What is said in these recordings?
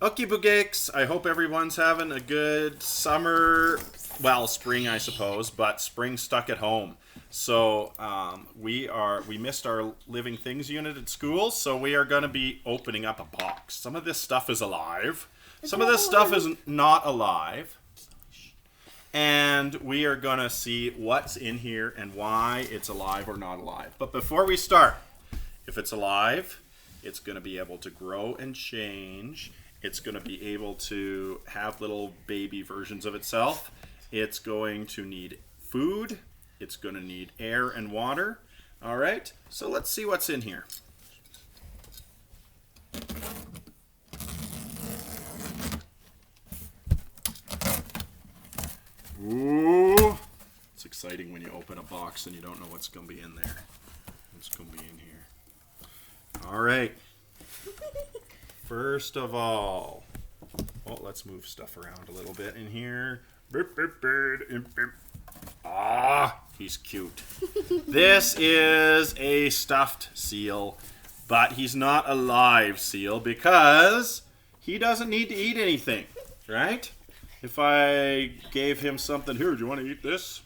Okay, Boogakes. I hope everyone's having a good summer. Well, spring, I suppose, but spring stuck at home. So we missed our living things unit at school, so we are going to be opening up a box. Some of this stuff is alive. Some of this stuff is not alive. And we are going to see what's in here and why it's alive or not alive. But before we start, if it's alive, it's going to be able to grow and change. It's going to be able to have little baby versions of itself. It's going to need food. It's going to need air and water. All right, so let's see what's in here. Ooh, it's exciting when you open a box and you don't know what's going to be in there. What's going to be in here? All right. First of all, let's move stuff around a little bit in here. Ah, he's cute. This is a stuffed seal, but he's not a live seal because he doesn't need to eat anything, right? If I gave him something, here, do you want to eat this?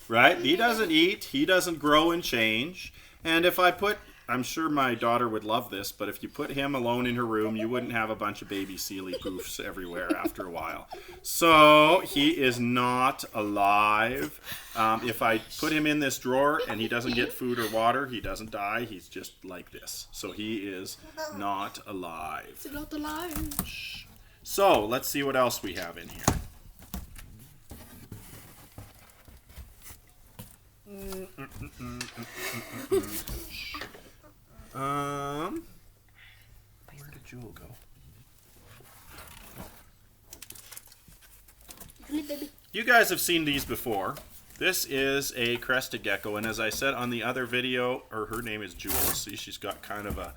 Right? He doesn't eat, he doesn't grow and change. And if I put, I'm sure my daughter would love this, but if you put him alone in her room, you wouldn't have a bunch of baby sealy poofs everywhere after a while. So he is not alive. If I put him in this drawer and he doesn't get food or water, he doesn't die. He's just like this. So he is not alive. It's not alive. So let's see what else we have in here. Where did Jewel go? You guys have seen these before. This is a crested gecko, and as I said on the other video, or her name is Jewel. See, she's got kind of a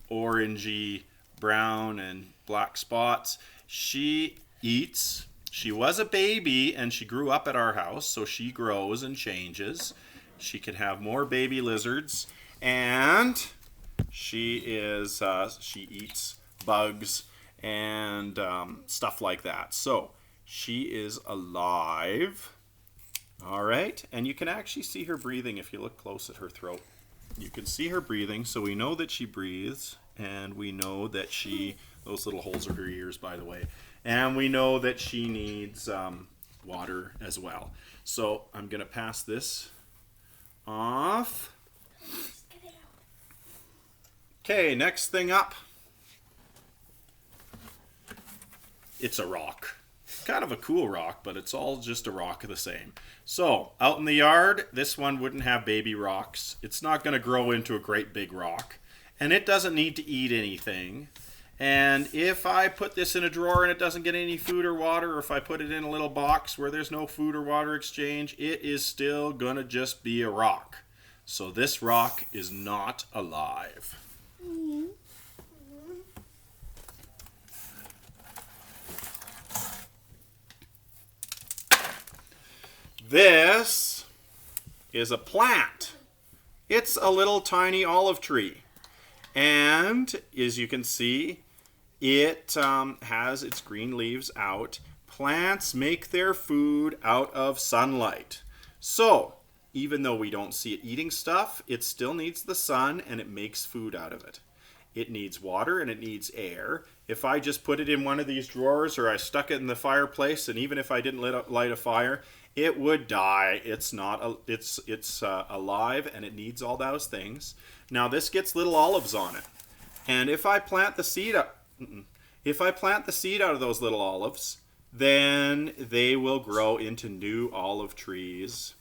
orangey brown and black spots. She eats. She was a baby and she grew up at our house, so she grows and changes. She can have more baby lizards, and she eats bugs and stuff like that. So she is alive. All right, and you can actually see her breathing if you look close at her throat. You can see her breathing, so we know that she breathes, and we know that those little holes are her ears, by the way. And we know that she needs water as well. So I'm going to pass this off. Okay, next thing up. It's a rock. Kind of a cool rock, but it's all just a rock the same. So, out in the yard, this one wouldn't have baby rocks. It's not going to grow into a great big rock. And it doesn't need to eat anything. And if I put this in a drawer and it doesn't get any food or water, or if I put it in a little box where there's no food or water exchange, it is still going to just be a rock. So this rock is not alive. This is a plant. It's a little tiny olive tree. And as you can see, it has its green leaves out. Plants make their food out of sunlight. So, even though we don't see it eating stuff, it still needs the sun and it makes food out of it. It needs water and it needs air. If I just put it in one of these drawers or I stuck it in the fireplace, and even if I didn't light a fire, it would die. It's alive and it needs all those things. Now this gets little olives on it, and if I plant the seed out of those little olives, then they will grow into new olive trees,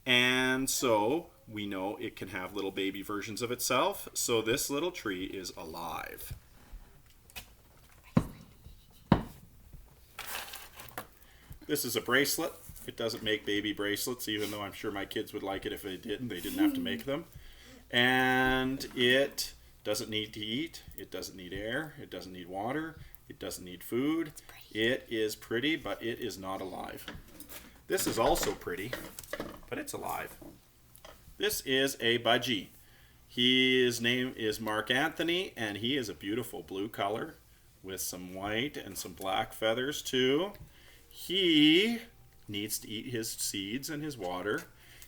and so we know it can have little baby versions of itself. So this little tree is alive. This is a bracelet. It doesn't make baby bracelets, even though I'm sure my kids would like it if they didn't. They didn't have to make them. And it doesn't need to eat. It doesn't need air. It doesn't need water. It doesn't need food. It is pretty, but it is not alive. This is also pretty, but it's alive. This is a budgie. His name is Mark Anthony, and he is a beautiful blue color. with some white and some black feathers too. He needs to eat his seeds and his water.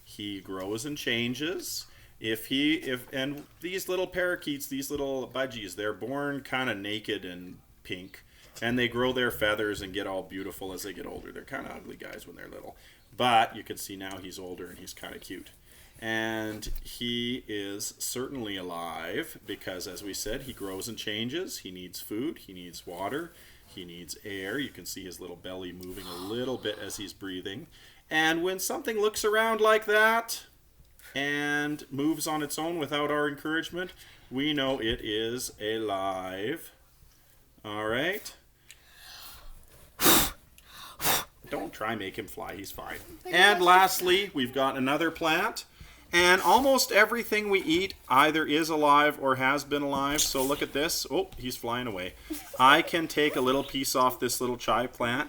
He grows and changes. And these little parakeets, these little budgies, they're born kind of naked and pink, and they grow their feathers and get all beautiful as they get older. They're kind of ugly guys when they're little, but you can see now he's older and he's kind of cute. And he is certainly alive because, as we said, he grows and changes. He needs food, he needs water, he needs air. You can see his little belly moving a little bit as he's breathing. And when something looks around like that and moves on its own without our encouragement, we know it is alive. All right. Don't try make him fly, he's fine. And lastly, we've got another plant. And almost everything we eat either is alive or has been alive. So look at this. Oh, he's flying away. I can take a little piece off this little chai plant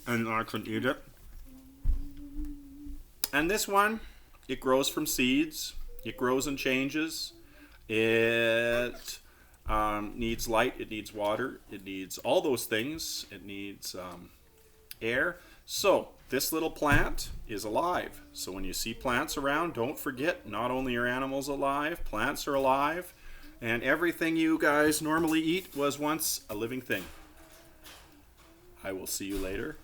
and I can eat it. And this one, it grows from seeds. It grows and changes. It needs light. It needs water. It needs all those things. It needs air. So this little plant is alive. So when you see plants around, don't forget, not only are animals alive, plants are alive, and everything you guys normally eat was once a living thing. I will see you later.